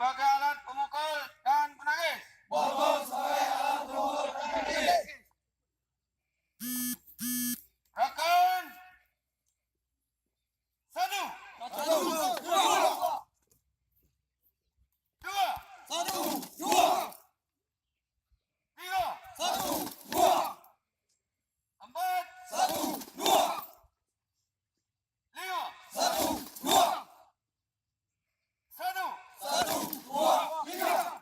sebagai alat pemukul dan penangis. Borgol sebagai alat pemukul dan penangis. Rekan. Satu. Satu, dua. Dua. Satu, dua. Tiga. Satu, dua. Empat. Satu, dua. Lima. Satu, dua. Satu. Satu, dua, tiga.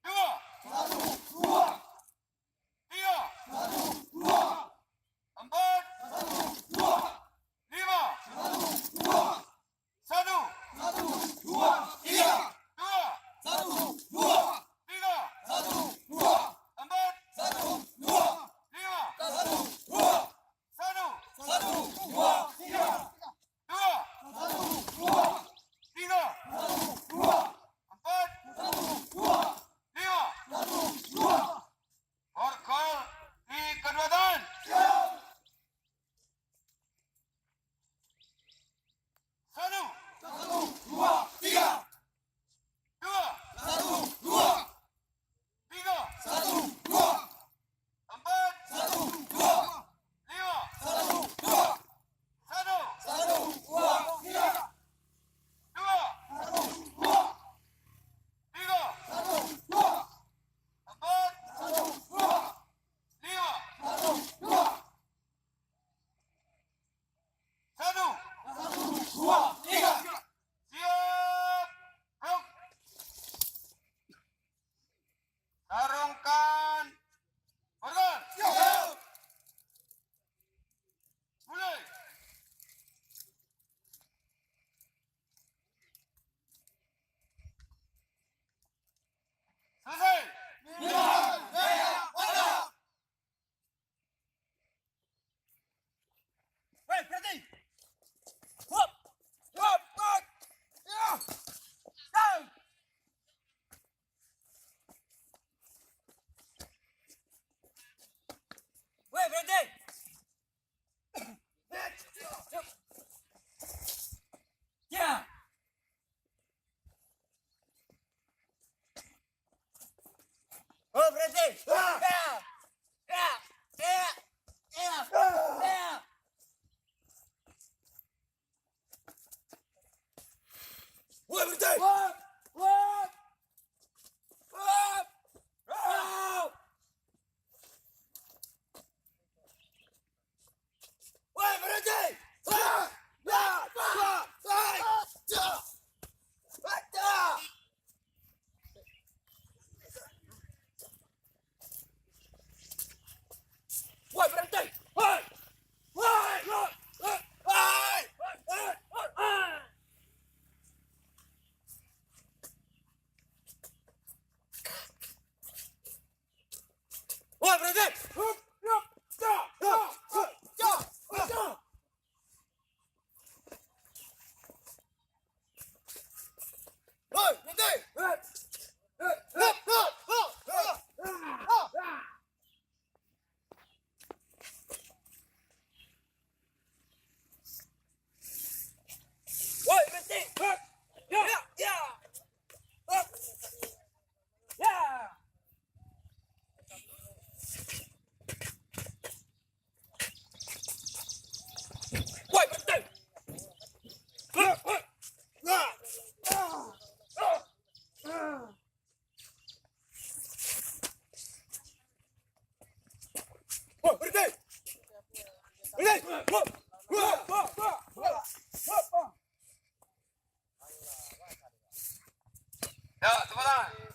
Dua. Satu, dua. Tiga. Satu, dua. Empat. Satu, dua. Lima. Satu, dua. Satu. Satu, dua, tiga. Dua. Satu, dua. Tiga. Satu, dua. Empat. Satu, dua. Lima. Satu, dua. Satu. Satu, dua, tiga. Dua. Satu, dua. Tiga. Satu, dua. Empat. Satu, dua. Lima. Satu, dua. Borgol di kedua tangan. Siap. Satu. Satu, dua, tiga. Dua. Satu, dua. Tiga. Satu, dua. Empat. Satu, dua. Lima. Satu, dua. Satu. Satu, dua, tiga. Dua. Satu, dua. Tiga. Satu, dua. Empat. Satu, dua. Lima. Satu, dua. Satu. Satu, dua, tiga. Siap. Ruk. Sarungkan. Borgol. Siap. Mulai. Selesai. Minum, jaya, pada. Woi, berhenti. Hop. Hop. Hop. Ya. Down. Woi, berhenti. Ya. Oh, berhenti. Ya. Ya. Ya. Ya. Ya. Woi, berhenti. Hop. Hop. Hop. Hop. Woi, berhenti. Ya, ya, ya, ya. Baca. Woi, berhenti. Woi. Woi. Woi. Woi, berhenti. Hup, hup, ja, ja, ja, ja. Woi, berhenti. Hup, hup, hup, hup. Woi, berhenti. Hup. Ya, ya. Hup. Ya. Woi, berhenti. Hup, hup. Ya. Woi, berhenti. Berhenti. Hup. Hup, hup, hup, hup. Hup, hup. Ya, tepuk tangan.